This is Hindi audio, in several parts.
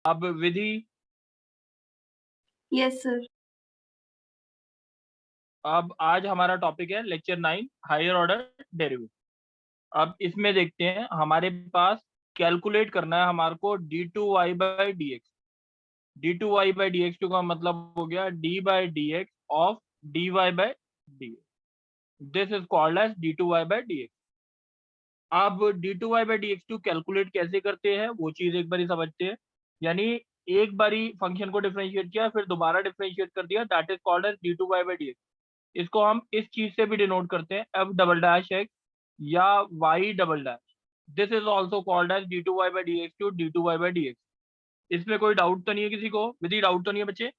अब विधि, यस सर। अब आज हमारा टॉपिक है लेक्चर 9 हायर ऑर्डर डेरिवेटिव। अब इसमें देखते हैं हमारे पास कैलकुलेट करना है हमारे को d two y by d x. D two y by d x two का मतलब हो गया d by d x of d y by d x. This is called as d two y by d x. अब d two y by d x to calculate कैसे करते हैं वो चीज एक बारी समझते हैं। यानी एक बारी फंक्शन को डिफरेंशिएट किया फिर दोबारा डिफरेंशिएट कर दिया, that is called as d two y by d x. इसको हम इस चीज से भी डिनोट करते हैं एफ डबल डैश एक्स या y double dash. This is also called as d two y by d x two d two y by d x. इसमें कोई डाउट तो नहीं है किसी को? विधि डाउट तो नहीं है बच्चे?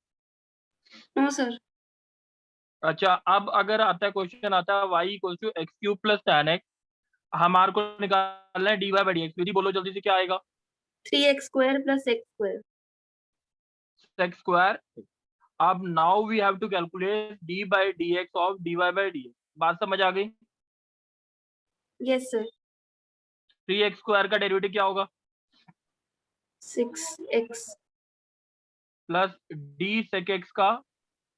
No sir. अच्छा, अब अगर आता है क्वेश्चन आता है y equal to x cube plus ten x, हमारे को निकालना है d y by d x. विधि बोलो जल्दी से क्या आएगा? 3x square plus x square. X square. अब now we have to calculate d by d x of d y by d x. बात समझ आ गई? Yes sir. 3x स्क्वायर का डेरिवेटिव क्या होगा? 6x plus d sec x का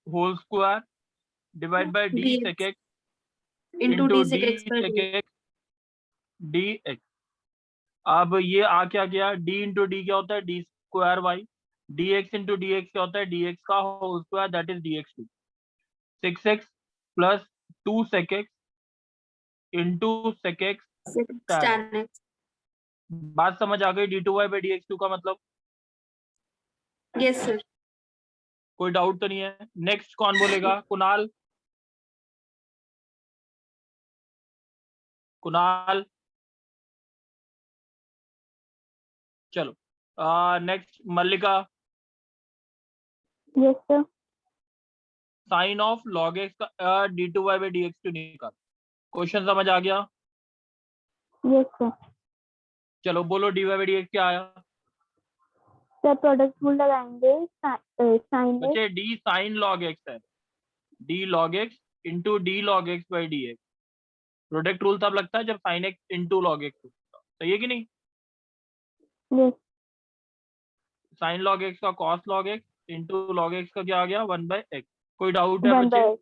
whole square divide by d sec dx x into into d d sec x पर sec d. X d x. अब ये आ क्या गया? डी इंटू डी क्या होता है? D square y. D x into d x क्या होता है? डी एक्स का whole square, that is d x two. 6x plus 2 sec x into sec x tan tan x। x। बात समझ आ गई? D two y by d x two का मतलब? Yes sir. कोई डाउट तो नहीं है? नेक्स्ट कौन बोलेगा? कुणाल। कुणाल चलो। Next Mallika. Yes sir. Sine of log x का d two y by d x two निकाल। क्वेश्चन समझ आ गया? Yes sir. चलो बोलो d y by d x क्या आया? सर प्रोडक्ट रूल लगाएंगे साइन बच्चे डी साइन लॉग एक्स है, d log x into d log x by d x. Product rule तब लगता है जब sine x into log x होता है, सही है कि नहीं? यस साइन लॉग एक्स का cos log x into log x का क्या आ गया? 1/x। कोई डाउट है 1 बच्चे? बाय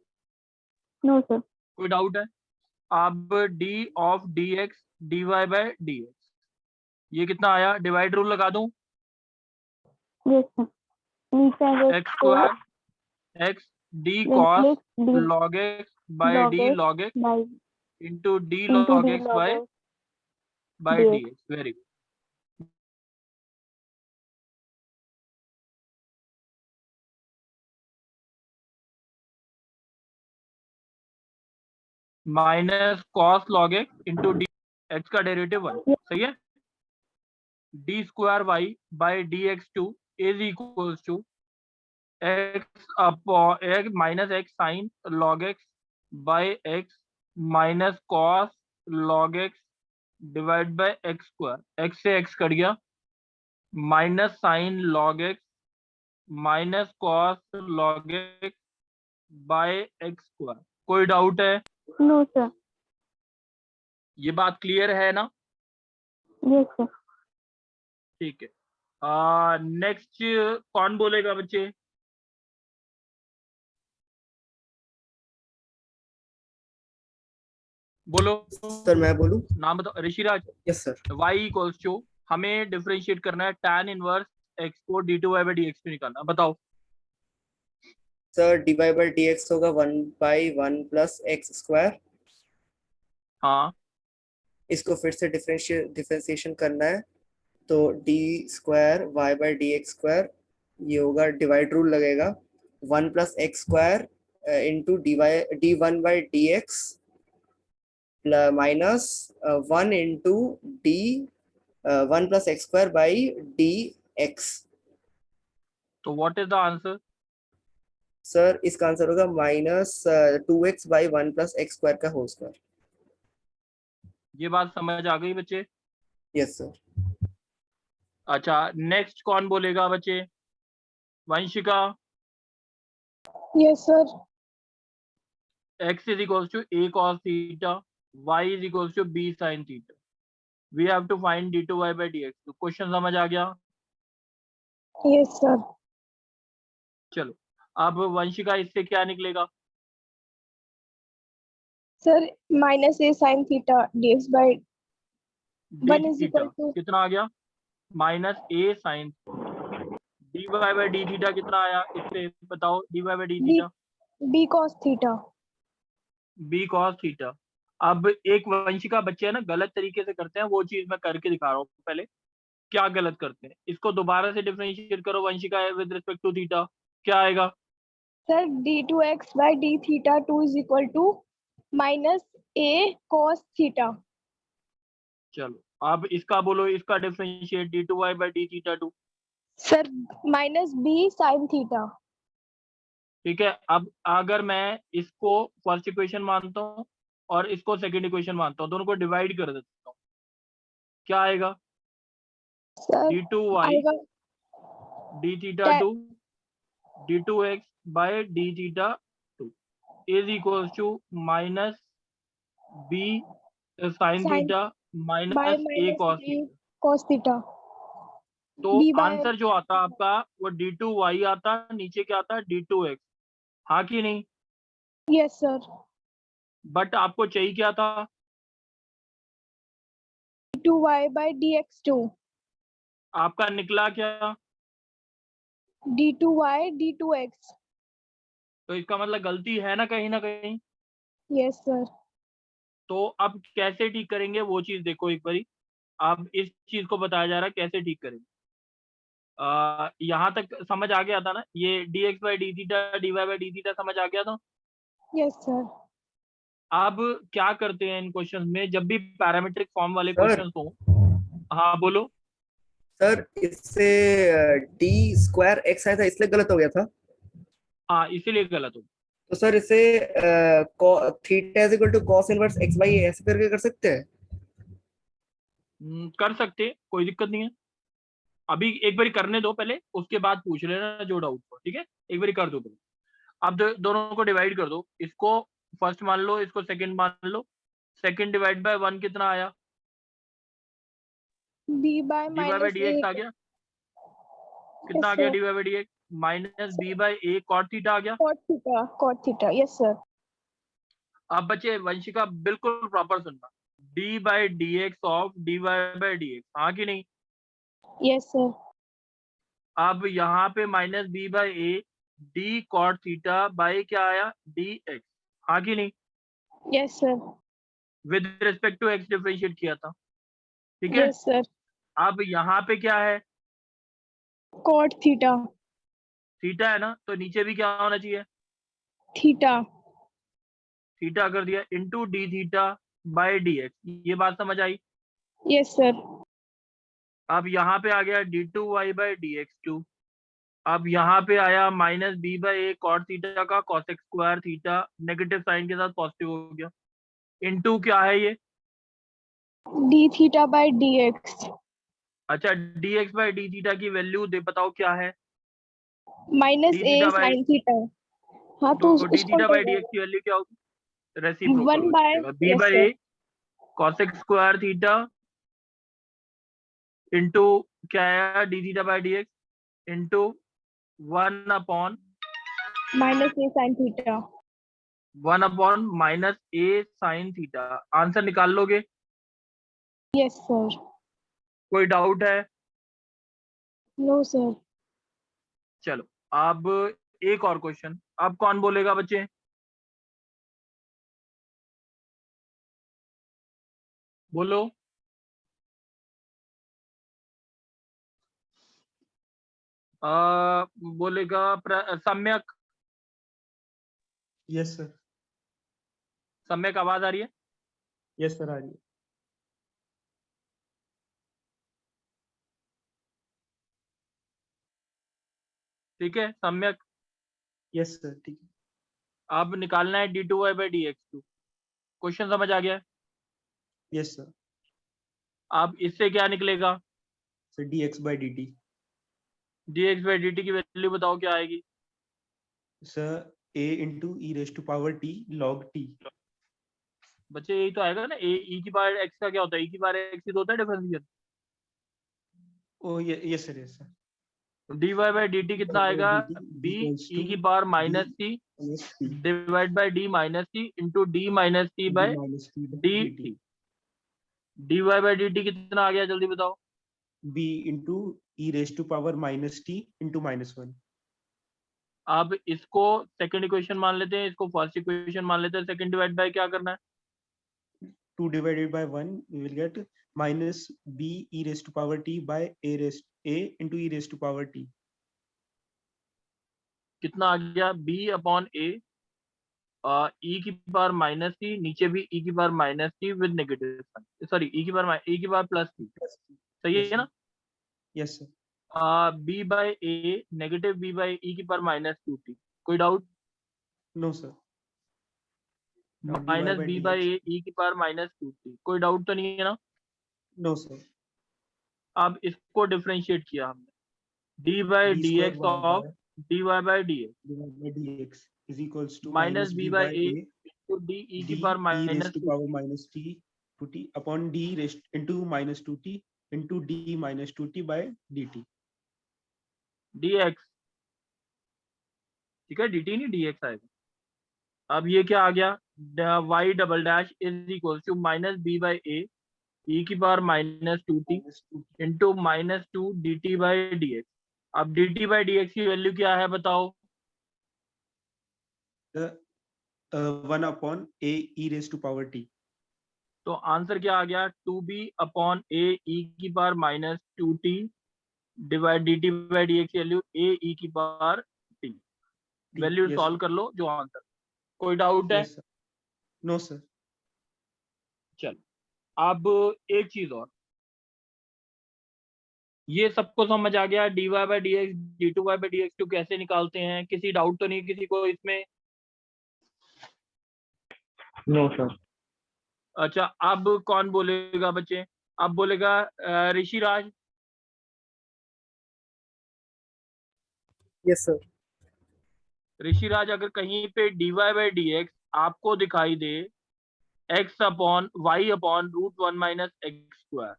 नो सर। कोई डाउट है? अब d of d x d y by d x, ये कितना आया? डिवाइड रूल लगा दूं? Yes sir. नीचे आएगा x square x d cos log x by d log x by into d into log d x log by d dx। X. Very good. Minus cos log x into d x का डेरिवेटिव 1, सही है? D square y by d x two is equals to x upon x minus x sine log x by x minus cos log x divide by x square. X से एक्स कट गया, minus sine log x minus cos log x by x square. कोई डाउट है? No sir. ये बात क्लियर है ना? Yes sir. ठीक है। नेक्स्ट कौन बोलेगा बच्चे? बोलो सर मैं बोलूं? नाम बताओ। Rishiraj. Yes sir. y equals to, हमें डिफरेंशिएट करना है tan इनवर्स x को d two y by d x में निकालना। बताओ। Sir d y by d x होगा 1/1 प्लस एक्स स्क्वायर। हाँ, इसको फिर से डिफरेंशिएशन करना है तो d square y by d x square, ये होगा डिवाइड रूल लगेगा 1 plus x square into d one by d x minus 1 into d 1 plus x square by d x. तो what is the answer? Sir इसका आंसर होगा minus 2x by 1 plus x square का होल स्क्वायर। ये बात समझ आ गई बच्चे? Yes sir. अच्छा, नेक्स्ट कौन बोलेगा बच्चे? Vanshika. Yes sir. x is equals to a cos theta, y is equals to b sin theta. We have to find d2y by dx। तो क्वेश्चन समझ आ गया? Yes, sir. चलो अब वंशिका इससे क्या निकलेगा? Sir, minus a sin theta dx by d 1 is theta equal to कितना आ गया? Minus a sine d y by d theta कितना आया? इससे बताओ d y by d b theta b cos theta. B cos theta. अब एक वंशिका बच्चे है ना गलत तरीके से करते हैं, वो चीज मैं करके दिखा रहा हूँ। पहले क्या गलत करते हैं, इसको दोबारा से डिफरेंशिएट करो Vanshika with respect to theta, क्या आएगा? Sir, d2x by d theta 2 is equal to minus a cos theta. चलो अब इसका बोलो, इसका differentiate d two y by d theta two. Sir, minus b sin theta. ठीक है, अब अगर मैं इसको फर्स्ट इक्वेशन मानता हूँ और इसको सेकंड इक्वेशन मानता हूँ, दोनों को डिवाइड कर देता हूँ, क्या आएगा? Sir, डी टू वाई आएगा d theta two d two x by d theta two is equal to minus b sine Sin थीटा by minus a minus cos b theta. cos theta. तो b by आंसर जो आता आपका वो डी टू वाई आता, नीचे क्या आता? D two x. हाँ कि नहीं? yes, sir. बट आपको चाहिए क्या था? d2y by dx2. आपका निकला क्या? d2y d2x. तो इसका मतलब गलती है ना कहीं ना कहीं। Yes, sir. तो अब कैसे ठीक करेंगे वो चीज देखो एक बारी। अब इस चीज को बताया जा रहा है कैसे ठीक करेंगे। यहाँ तक समझ आ गया था ना? ये d x by d theta d y by d theta समझ आ गया था। Yes, sir. अब क्या करते हैं इन क्वेश्चंस में, जब भी पैरामीट्रिक फॉर्म वाले सर। क्वेश्चंस हो। हाँ बोलो। सर इससे डी स्क्वायर एक्स आया था इसलिए गलत हो गया था। हाँ इसीलिए गलत हो। तो सर इसे theta is equal to cos inverse x by ऐसे करके कर सकते हैं। कर सकते, कोई दिक्कत नहीं है। अभी एक बारी करने दो पहले, उसके बाद पूछ लेना जो डाउट हो, ठीक है? एक बारी कर दो पहले। अब दोनों को डिवाइड कर दो, इसको फर्स्ट मान लो, इसको सेकंड मान लो। सेकंड डिवाइड बाय 1 कितना आया? b by d y by minus d a. X आ गया। कितना आ Yes, गया sir. D y by d x? Minus b by a cot theta आ गया। Cot theta. Cot theta. Yes, sir. अब बच्चे वंशिका बिल्कुल प्रॉपर सुनना, d by d x of d y by d x, हाँ कि नहीं? Yes, sir. अब यहाँ पे minus b by a d cot theta by क्या आया? डी एक्स, हाँ कि नहीं? Yes, sir. With respect to x differentiate किया था, ठीक है? Yes, sir. अब यहाँ पे क्या है? Cot theta. थीटा है ना, तो नीचे भी क्या होना चाहिए? Theta. थीटा कर दिया into D theta by d x. ये बात समझ आई? Yes, sir. अब यहाँ पे आ गया d two y by d x two. अब यहाँ पे आया minus b by a cot theta का cosec square theta negative sine के साथ पॉजिटिव हो गया। इनटू क्या है ये? d theta by dx. अच्छा D x by d theta की वैल्यू दे बताओ क्या है? Minus d a theta by sin theta. हाँ तो तो डी उसको थीटा बाई डी एक्स की वैल्यू क्या होगी? रेसिप्रोकल 1 हो by. जाएगा, b Yes, by sir. A cosec square theta into क्या आया? D theta by d x into 1 upon Minus a sin theta. 1 upon minus a sine theta. Answer निकाल लोगे? Yes, sir. कोई डाउट है? No, sir. चलो अब एक और क्वेश्चन। अब कौन बोलेगा बच्चे? बोलो। बोलेगा सम्यक। Yes sir. सम्यक आवाज आ रही है? यस सर आ रही है। ठीक है सम्यक। यस सर ठीक है। अब निकालना है d two y by d x two. Question समझ आ गया है? Yes sir. अब इससे क्या निकलेगा? Sir d x by d t. D x by d t की वैल्यू बताओ क्या आएगी? Sir a into e raise to power t log t. बच्चे यही तो आएगा ना, ए ई की पावर एक्स का क्या होता है? ई की पावर एक्स ही तो होता है differential. Oh yes sir yes sir. dy by dt कितना आएगा, b e की power minus c divide by d minus c into d minus c by dt। dy by dt कितना आ गया जल्दी बताओ। b into e raised to power minus t into minus 1. अब इसको सेकंड इक्वेशन मान लेते हैं, इसको फर्स्ट इक्वेशन मान लेते हैं। सेकंड डिवाइड बाय क्या करना है, 2 divided by 1 we will get minus b e raised to power t by a into e raised to power t. कितना आ गया, b अपॉन ए ई की पावर माइनस सी, नीचे भी ई की power minus c with negative sign, sorry e की पावर प्लस सी, सही है ना। Yes sir. B by a negative b by e की पावर माइनस 2t, कोई doubt. No sir. Now dy minus by b dx. By a e की पावर माइनस 2t, कोई डाउट तो नहीं है ना। No sir. अब इसको डिफरेंशिएट किया हमने, d by d d square x y of by d y by d x divided by dx is equals to minus b by a a into d e की d power e minus raised to power minus t to t upon d raised into minus 2t into d minus 2t by dt. D x, ठीक है, डी टी नहीं डी एक्स आएगा। अब ये क्या आ गया, y double dash is equal to minus b by a e की power minus 2t into minus 2 d t by d x. अब d t by d x की वैल्यू क्या है बताओ। The 1 upon a e raised to power t. तो आंसर क्या आ गया, 2b अपॉन ए ई की power minus 2t divide d t by d x value a e की power t। Value Yes, solve कर लो जो आंसर। कोई डाउट है। yes sir. No sir. चल अब एक चीज और, ये सबको समझ आ गया, d y by d x d two y by d x two कैसे निकालते हैं, किसी डाउट तो नहीं किसी को इसमें। No sir. अच्छा अब कौन बोलेगा बच्चे, अब बोलेगा ऋषिराज। Yes sir. ऋषिराज अगर कहीं पे d y by d x आपको दिखाई दे x upon y upon root one minus x square,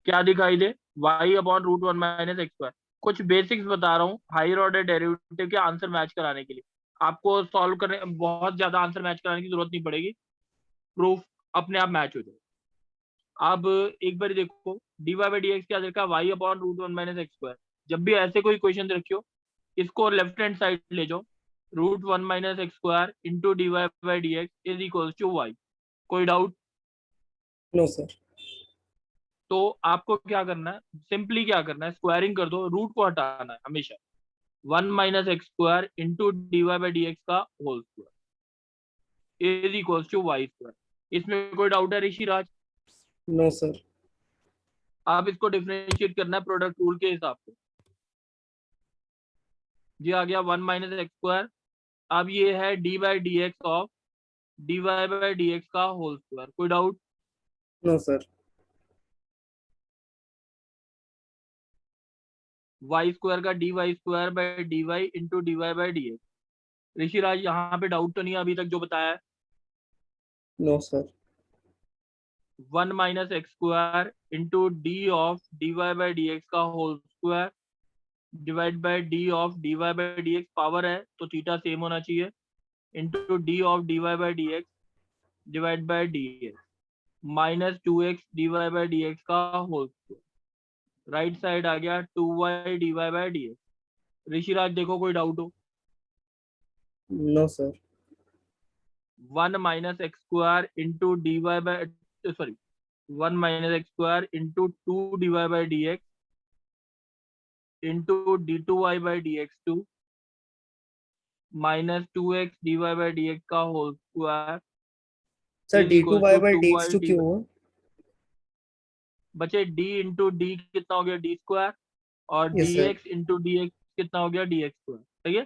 क्या दिखाई दे, y upon root one minus x square. कुछ बेसिक्स बता रहा हूँ हायर ऑर्डर डेरिवेटिव के आंसर मैच कराने के लिए, आपको सॉल्व करने बहुत ज्यादा आंसर मैच कराने की जरूरत नहीं पड़ेगी, प्रूफ अपने आप मैच हो जाए। अब एक बार देखो d y by d x क्या देखा, y upon root one minus x square. जब भी ऐसे कोई क्वेश्चन रखियो इसको लेफ्ट हैंड साइड ले जाओ, root one minus x square into d y by d x is equal to y. कोई डाउट। No sir. तो आपको क्या करना है, सिंपली क्या करना है, स्क्वायरिंग कर दो, रूट को हटाना है हमेशा, one minus x square into d y by d x का whole square is equal to y square. इसमें कोई डाउट है ऋषिराज। No sir. आप इसको डिफरेंशिएट करना है प्रोडक्ट रूल के हिसाब से। ये आ गया वन माइनस एक्स स्क्वायर, अब ये है d by d x of d y by d x का होल स्क्वायर। कोई doubt. No sir. Y square का d y square by d y into d y by d x. Rishiraj यहाँ पे डाउट तो नहीं है अभी तक जो बताया है। No sir. One minus x square into d of d y by d x का whole square divide by d of d y by d x, power है तो थीटा सेम होना चाहिए, into d of d y by d x divide by d x minus 2x d y by d x का होल स्क्वायर। राइट साइड आ गया 2y d y by d x. Rishiraj देखो कोई डाउट हो। No sir. One minus x square into d y by, sorry, one minus x square into 2 d y by d x into d two y by d x two minus 2x d y by d x का whole square. Sir is d2 equals y to by 2y dx2 क्यों हुआ? बचे d इंटू डी कितना हो गया डी स्क्वायर, और Yes, sir. dx into d x कितना हो गया डी एक्स स्क्वायर, सही है।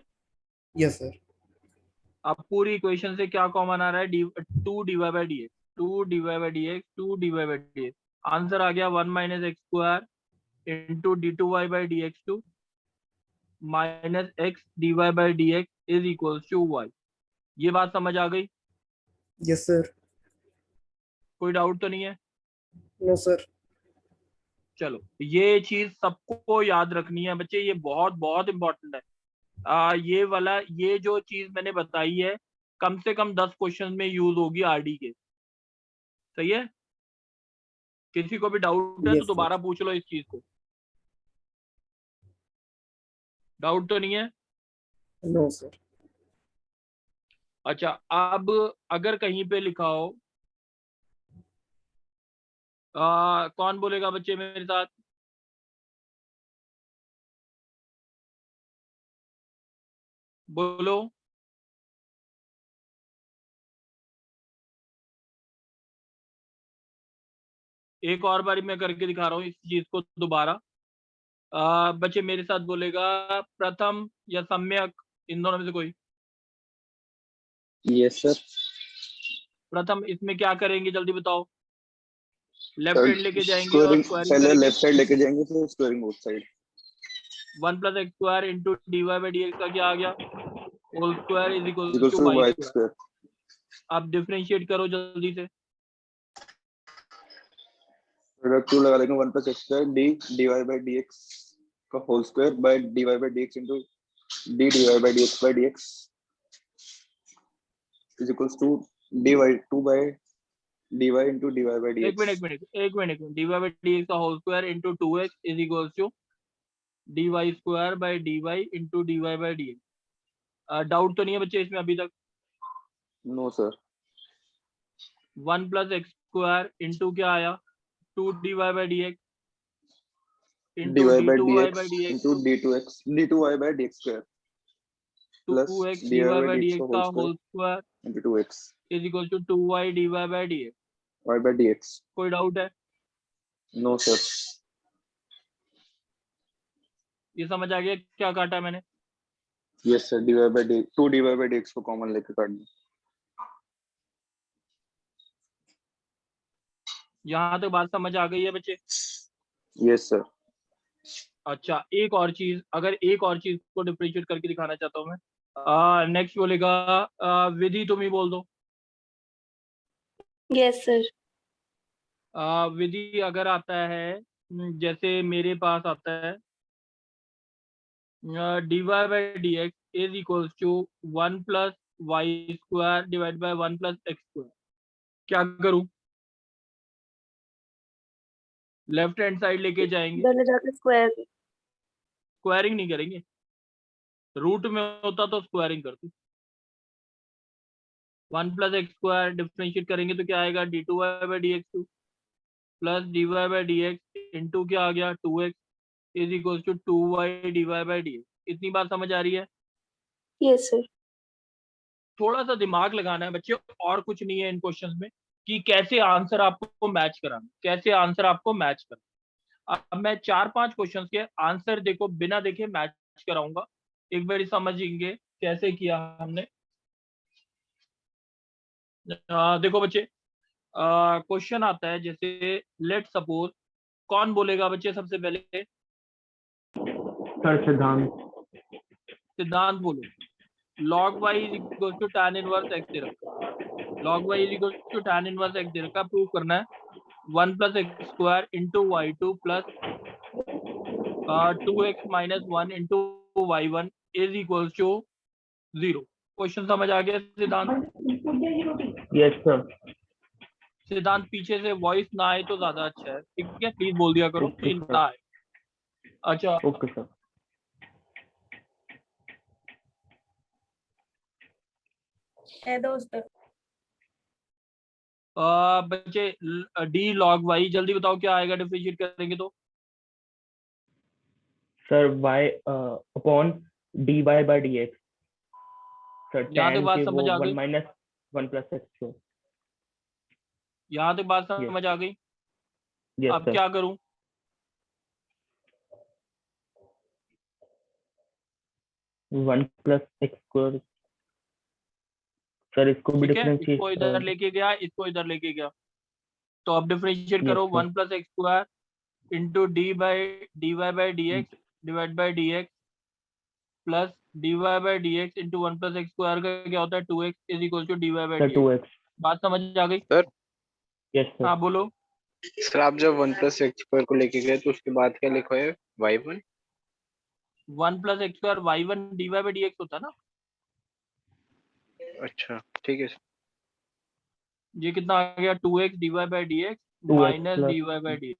Yes sir. अब पूरी इक्वेशन से क्या कॉमन आ रहा है, two d y by d x, two d y by d x, two d y by d x. Answer आ गया one minus x square into d two y by d x two minus x d y by d x is equal to y. ये बात समझ आ गई। Yes sir. कोई डाउट तो नहीं है। No sir. चलो ये चीज सबको याद रखनी है बच्चे, ये बहुत बहुत इंपॉर्टेंट है। ये वाला, ये जो चीज मैंने बताई है कम से कम 10 क्वेश्चन में यूज होगी आरडी के। सही है? किसी को भी डाउट है तो यस सर। दोबारा पूछ लो इस चीज को। डाउट तो नहीं है? No sir. अच्छा, अब अगर कहीं पे लिखा हो, कौन बोलेगा बच्चे मेरे साथ? बोलो। एक और बारी मैं करके दिखा रहा हूँ इस चीज को दोबारा। बच्चे मेरे साथ बोलेगा प्रथम या सम्यक, इन दोनों में से कोई। Yes sir. प्रथम, इसमें क्या करेंगे जल्दी बताओ। लेफ्ट हैंड लेके जाएंगे और स्क्वायरिंग स्क्वायरिंग पहले करेंगे। लेफ्ट साइड लेके जाएंगे फिर squaring both side. 1 + x² into dy/dx का क्या आ गया? Whole square is equal equals to to y y square. Square. आप डिफरेंशिएट करो जल्दी से। प्रोडक्ट टू लगा देंगे 1 + x स्क्वायर डी dy/dx का whole square by dy/dx into d dy/dx is equals to dy2 by dy into एक मिनट dy/dx। dy/dx का whole square into 2x is equal to dy² into dy/dx। Doubt तो नहीं है बच्चे इसमें अभी तक? No sir. 1 + x² इंटू क्या आया? 2 dy/dx into dy/dx d2y/dx into d2y/dx square plus 2x dy/dx dy/dx का का whole square whole square into 2x is equal to 2y dy/dx। y/dx। कोई डाउट है? No sir. ये समझ आ गया क्या काटा मैंने? Yes sir. dy/dx 2 dy/dx को कॉमन लेके काट दो। यहाँ तक बात समझ आ गई है बच्चे? Yes sir. अच्छा, एक और चीज, अगर एक और चीज को डिफरेंशिएट करके दिखाना चाहता हूँ मैं। नेक्स्ट बोलेगा विधि, तुम ही बोल दो। Yes sir. विधि अगर आता है, जैसे मेरे पास आता है dy/dx is equals to 1 + y² divide by 1 + x²। क्या करूं? लेफ्ट हैंड साइड लेके जाएंगे, इधर ले जाकर स्क्वायर। स्क्वायरिंग नहीं करेंगे। रूट में होता तो स्क्वायरिंग करते। 1 + x² डिफरेंशिएट करेंगे तो क्या आएगा? d2y/dx प्लस dy/dx इंटू क्या आ गया? 2x is equal to 2y dy/dx। इतनी बात समझ आ रही है? Yes sir. थोड़ा सा दिमाग लगाना है बच्चे, और कुछ नहीं है इन क्वेश्चंस में, कि कैसे आंसर आपको मैच कराना, कैसे आंसर आपको मैच करना। अब मैं 4-5 क्वेश्चंस के आंसर देखो बिना देखे मैच कराऊंगा, एक बार समझेंगे कैसे किया हमने। देखो बच्चे, क्वेश्चन आता है जैसे लेट सपोज, कौन बोलेगा बच्चे सबसे पहले? सर सिद्धांत। सिद्धांत बोलो। log y is equal to tan inverse x दे रखा, log y is equal to tan inverse x दे रखा, प्रूव करना है 1 + x² into y2 plus 2x - 1 into y1 is equal to 0। Question समझ आ गया सिद्धांत? Yes sir. सिद्धांत पीछे से वॉइस ना आए तो ज्यादा अच्छा है, ठीक है? प्लीज बोल दिया करो ओके कि सर। ना आए। अच्छा, ओके सर। है दोस्त। बच्चे d log y, जल्दी बताओ क्या आएगा डिफरेंशिएट करेंगे तो? Sir y upon dy/dx। Sir यहाँ तक tan बात के वो समझ आ 1 गई? - 1 + x। यहाँ तक बात यस समझ आ गई? यस अब सर। क्या करूं? 1 + x²। सर इसको भी ठीक है, इसको डिफरेंशिएट। इधर लेके गया, इसको इधर लेके गया, तो अब डिफरेंशिएट यस करो sir. 1 + x² into dy/dx divide by dx plus dy/dx into 1 + x² का क्या होता है? 2x is equal to sir dy/dx। 2x। बात समझ आ गई? Sir yes sir. हाँ बोलो। सर आप जब 1 + x² को लेके गए तो उसके बाद क्या लिखा है y1? 1 + x² y1 dy/dx होता ना। अच्छा ठीक है सर। ये कितना आ गया 2x dy/dx 2x minus plus dy/dx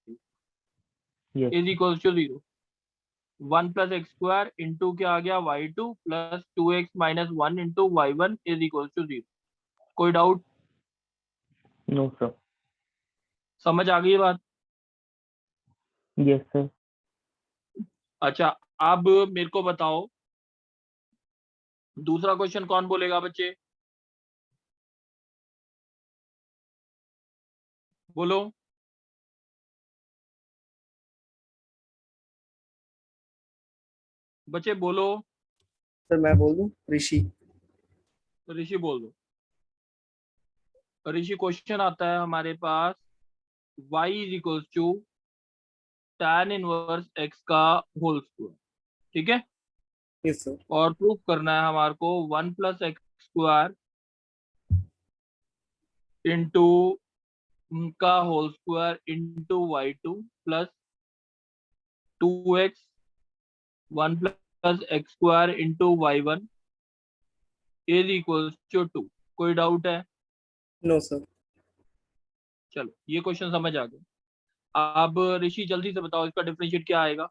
yes is equal to 0। 1 + x² into क्या आ गया y2 plus 2x minus 1 into y1 is equal to 0। कोई डाउट? no sir समझ आ गई बात? yes sir अच्छा, अब मेरे को बताओ दूसरा क्वेश्चन कौन बोलेगा बच्चे? बोलो। बच्चे बोलो। सर मैं बोल दूं? ऋषि। ऋषि बोल दो। ऋषि, क्वेश्चन आता है हमारे पास y is equal to tan inverse x का होल स्क्वायर, ठीक है? Yes sir. और प्रूफ करना है हमारे को 1 + x² इंटू का whole square into y2 plus 2x 1 + x² into y1 is equal to 2। कोई डाउट है? No sir. चलो, ये क्वेश्चन समझ आ गया। अब ऋषि जल्दी से बताओ इसका डिफरेंशिएट क्या आएगा?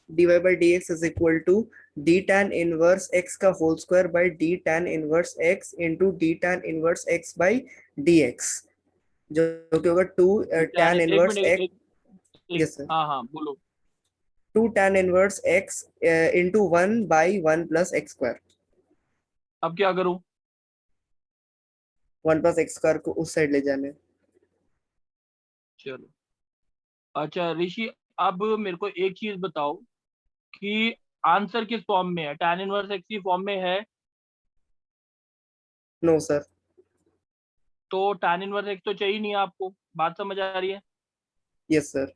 dy/dx is equal to d tan inverse x का whole square by d tan inverse x into d tan inverse x by dx, जो कि होगा 2 tan एक inverse minute x। Yes sir. हाँ हाँ बोलो। 2 tan inverse x into 1 by 1 + x²। अब क्या करूं? 1 + x² को उस साइड ले जाने। चलो, अच्छा ऋषि, अब मेरे को एक चीज बताओ कि आंसर किस फॉर्म में है? tan इनवर्स x की फॉर्म में है? No sir. तो tan इनवर्स x तो चाहिए नहीं आपको। बात समझ आ रही है? Yes sir.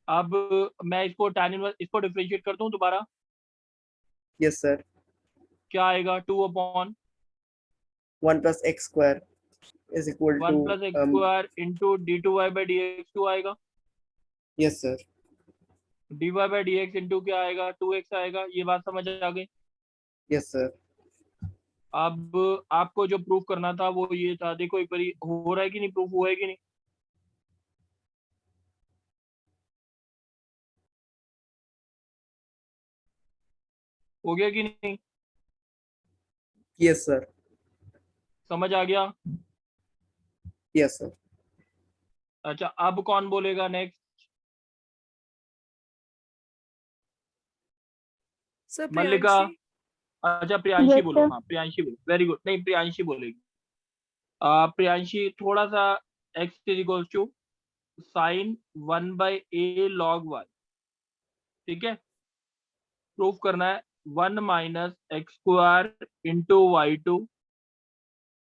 अब मैं इसको tan इनवर्स इसको डिफरेंशिएट कर दूं दोबारा। Yes sir. क्या आएगा? 2/1 1 + x² is equal to + x² into d2y/dx2 आएगा। Yes sir. dy/dx इंटू क्या आएगा? 2x आएगा। ये बात समझ आ गई? Yes sir. अब आपको जो प्रूफ करना था वो ये था, देखो एक बार हो रहा है कि नहीं, प्रूफ हुआ है कि नहीं? हो गया कि नहीं? Yes sir. समझ आ गया? Yes sir. अच्छा, अब कौन बोलेगा नेक्स्ट? सर मल्लिका। प्रियांशी। अच्छा प्रियांशी Yes, बोलो। sir. हाँ प्रियांशी बोलो, वेरी गुड। नहीं, प्रियांशी बोलेगी। प्रियांशी, थोड़ा सा x is equal to sin 1/a log y, ठीक है? प्रूफ करना है 1 - x² into y2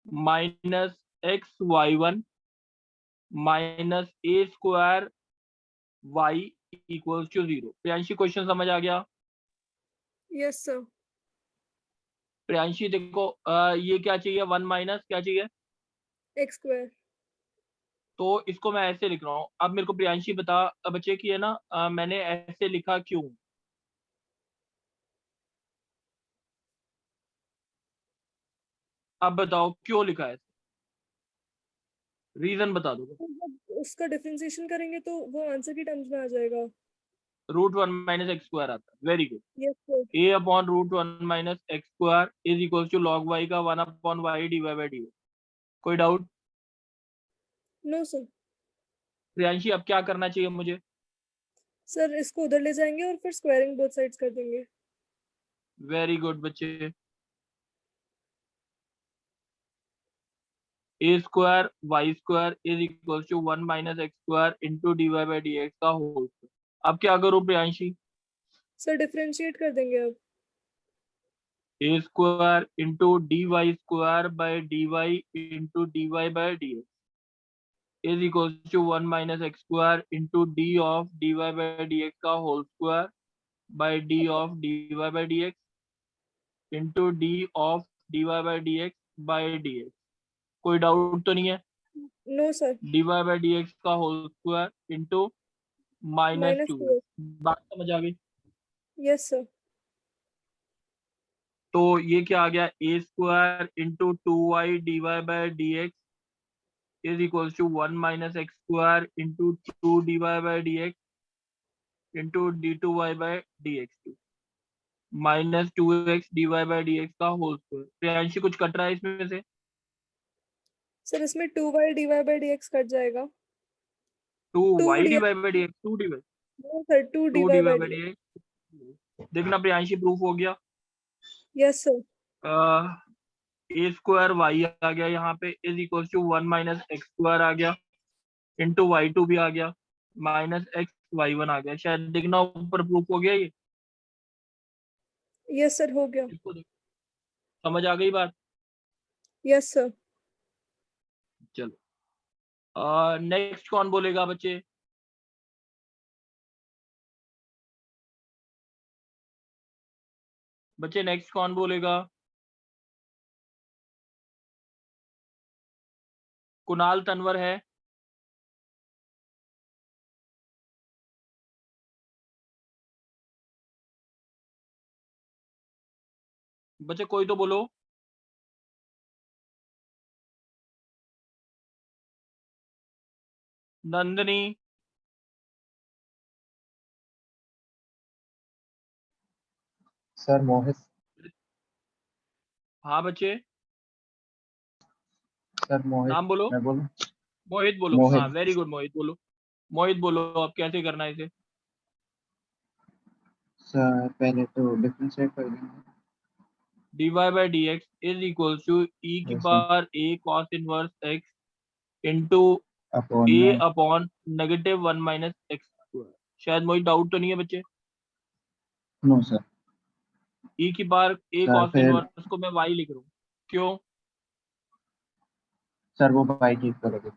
minus xy1 minus a² y equal to 0। Priyanshi, question समझ आ गया? Yes sir. प्रियांशी देखो, ये क्या चाहिए? 1 माइनस क्या चाहिए? x²। तो इसको मैं ऐसे लिख रहा हूँ। अब मेरे को प्रियांशी बता बच्चे कि है ना, मैंने ऐसे लिखा क्यों? अब बताओ क्यों लिखा है? रीजन बता दो। जब उसका डिफरेंशिएशन करेंगे तो वो आंसर की टर्म्स में आ जाएगा। √1 - x² आता है। Very good. Yes sir. a/√1 - x² is equal to log y का 1/y dy/dy। कोई डाउट? No sir. प्रियांशी, अब क्या करना चाहिए मुझे? सर इसको उधर ले जाएंगे और फिर स्क्वायरिंग बोथ साइड्स कर देंगे। वेरी गुड बच्चे। a² y² is equal to 1 - x² into dy/dx का होल स्क्वायर। अब क्या करूं प्रियांशी? सर डिफरेंशिएट कर देंगे अब। a² into dy² by dy into dy/dx is equal to 1 - x² into d of dy/dx का whole square by d of dy/dx into d of dy/dx by dx। कोई डाउट तो नहीं है? No sir, dy by dx का whole square into minus minus 2x। बात समझ आ गई? यस सर, तो ये क्या आ गया, a square into 2y dy by dx is equals to 1 minus x square into 2 dy by dx into d2y by dx minus 2x dy by dx का होल स्क्वायर। प्रियांशी कुछ कट रहा है इसमें से? सर इसमें 2y dy by dx cut जाएगा। 2y 2 dy dy, by dx, 2 dy no sir, 2 dy 2 dy by by dx। dx। देखना प्रियांशी प्रूफ हो गया। Yes sir, a square y आ गया यहाँ पे is equal to 1 minus x square आ गया इंटू y2 भी आ गया माइनस एक्स y1 आ गया। शायद देखना ऊपर प्रूफ हो गया ये। यस सर, हो गया। इसको देख, समझ आ गई बात? यस सर, चलो नेक्स्ट कौन बोलेगा बच्चे? बच्चे नेक्स्ट कौन बोलेगा? कुणाल तनवर है? बच्चे कोई तो बोलो। नंदनी? सर मोहित। हाँ बच्चे, सर मोहित, नाम बोलो। मैं बोलूं? मोहित बोलो। मोहित। हाँ वेरी गुड, मोहित बोलो। मोहित बोलो, अब कैसे करना है इसे? सर पहले तो डिफरेंशिएट कर देंगे। dy by dx is equal to e की Yes, sir. Power a cos inverse x into upon a upon negative 1 minus x square. शायद मोहित डाउट तो नहीं है बच्चे? No sir. e की पावर a सर cos फिर इनवर्स को मैं y लिख रहा हूँ, क्यों? सर वो बाई की करोगे?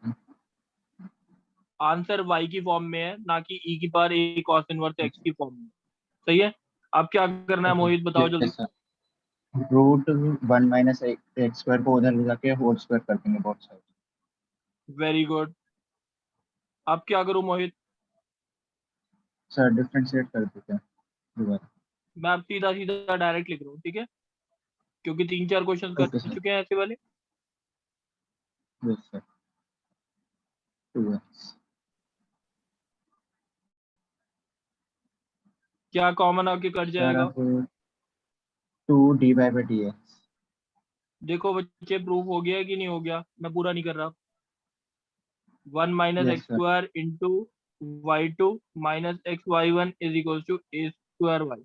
आंसर y की फॉर्म में है, ना कि e की power a cos inverse x की फॉर्म में। सही है। अब क्या करना है मोहित, बताओ जल्दी। Sir root 1 minus x square को उधर ले जाके होल स्क्वायर कर देंगे बोथ साइड। Very good. अब क्या करूँ मोहित? सर डिफरेंशिएट कर देते हैं दोबारा। मैं अब सीधा सीधा डायरेक्ट लिख रहा हूँ, ठीक है, क्योंकि 3-4 क्वेश्चन कर ओके सर। चुके हैं ऐसे वाले। Yes sir. 2x। क्या कॉमन आके कट सर जाएगा? अब 2 dy बाई dx। देखो बच्चे प्रूफ हो गया है कि नहीं हो गया? मैं पूरा नहीं कर रहा। 1 minus yes x sir. Square into y2 minus x y1 is equal to a square y.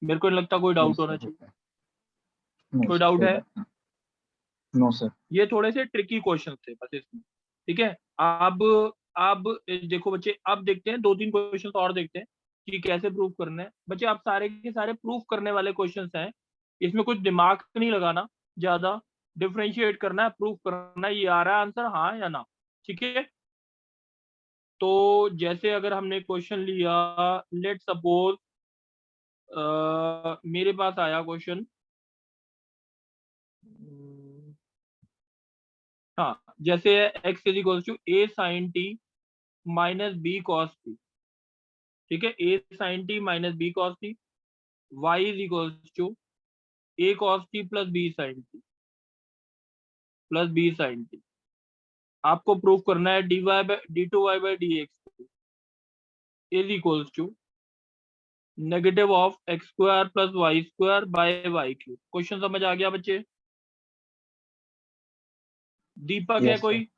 मेरे को नहीं लगता कोई डाउट यस होना सर, चाहिए। होता है। कोई डाउट है? No sir. ये थोड़े से ट्रिकी क्वेश्चन थे बस इसमें, ठीक है। अब देखो बच्चे, अब देखते हैं 2-3 क्वेश्चन और देखते हैं कि कैसे प्रूफ करना है। बच्चे आप सारे के सारे प्रूफ करने वाले क्वेश्चंस हैं, इसमें कुछ दिमाग नहीं लगाना ज्यादा, डिफरेंशिएट करना है, प्रूफ करना है, ये आ रहा है आंसर हाँ या ना, ठीक है। तो जैसे अगर हमने क्वेश्चन लिया, लेट सपोज मेरे पास आया क्वेश्चन, हाँ, जैसे x is equal to a sin t minus b cos t, ठीक है, a sin t minus b cos t, y is equal to a cos t plus b sin t। आपको प्रूफ करना है d2y by dx is equal to negative of x square plus y square by y cube. Question समझ आ गया बच्चे? दीपक है यस सर। कोई?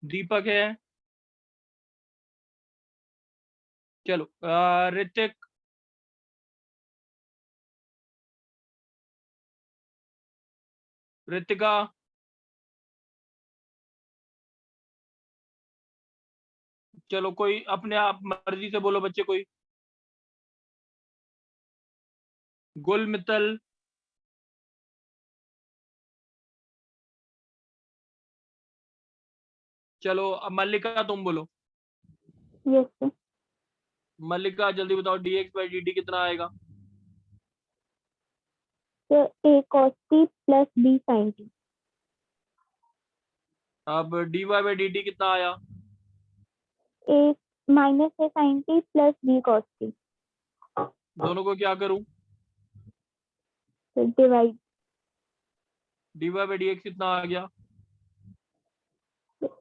दीपक है? चलो ऋतिक? ऋतिका? चलो कोई अपने आप मर्जी से बोलो बच्चे, कोई? गुल मित्तल? चलो अब मल्लिका तुम बोलो। Yes sir. मल्लिका जल्दी बताओ, dx बाई dt कितना आएगा? Sir a cos t plus b sin t। अब dy बाई dt कितना आया? A minus A sin t plus B cos t. दोनों को क्या करूं? तो डिवाइड dy बाई dx कितना आ गया?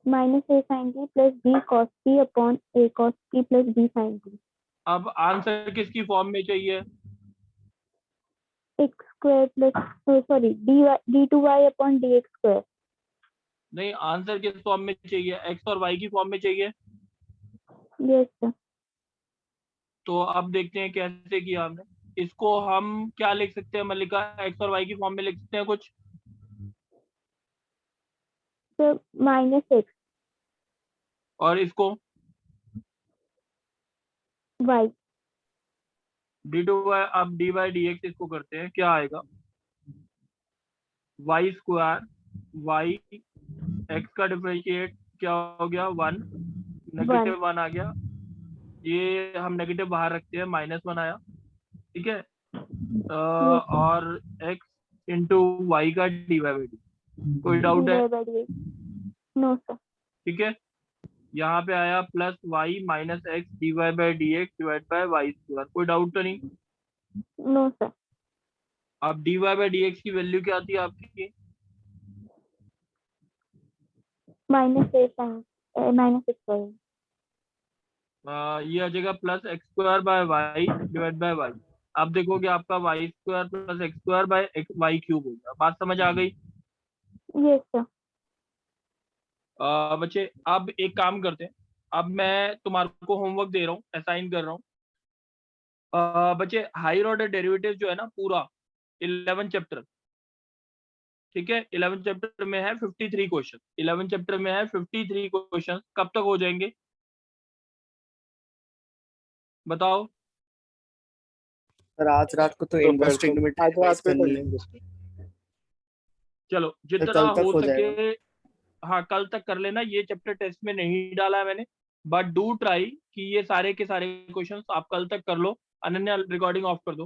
minus A sin t plus B cos t upon A cos t plus B sin t. अब आंसर किसकी फॉर्म में चाहिए? X square plus sorry d2y upon dx square. नहीं, आंसर किस फॉर्म में चाहिए? x और y की फॉर्म में चाहिए। Yes sir. तो अब देखते हैं कैसे किया हमने। इसको हम क्या लिख सकते हैं मल्लिका? x और y की फॉर्म में लिख सकते हैं कुछ? So minus x और इसको y d2y, अब dy dx इसको करते हैं, क्या आएगा? y स्क्वायर y x का डिफरेंशिएट क्या हो गया? 1, नेगेटिव 1 आ गया। ये हम नेगेटिव बाहर रखते हैं, -1 आया, ठीक है। और x इंटू वाई का dy बाई डी। कोई डाउट है? No sir. ठीक है, यहाँ पे आया plus y minus x dy by d x divide by y square. कोई डाउट तो नहीं? No sir. अब dy बाई डी एक्स की वैल्यू क्या थी आपकी? Minus a sin minus x y. ये आ जाएगा plus x square by y divide by y. आप देखोगे आपका y square plus x square by y cube हो गया। बात समझ आ गई? Yes sir. बच्चे अब एक काम करते हैं, अब मैं तुम्हारे को होमवर्क दे रहा हूँ, असाइन कर रहा हूँ। बच्चे हायर ऑर्डर डेरिवेटिव जो है ना पूरा 11 चैप्टर, ठीक है, 11 चैप्टर में है 53 क्वेश्चन। 11 चैप्टर में है 53 क्वेश्चन। कब तक हो जाएंगे बताओ? सर आज रात को तो इनवर्स ट्रिग्नोमेट्री आज रात रिवाइज पे कर करनी है। लेंगे इसको। चलो जितना कल तक हो हो सके, जाएगा। हाँ कल तक कर लेना। ये चैप्टर टेस्ट में नहीं डाला है मैंने, बट डू ट्राई कि ये सारे के सारे क्वेश्चंस आप कल तक कर लो। अनन्या रिकॉर्डिंग ऑफ कर दो।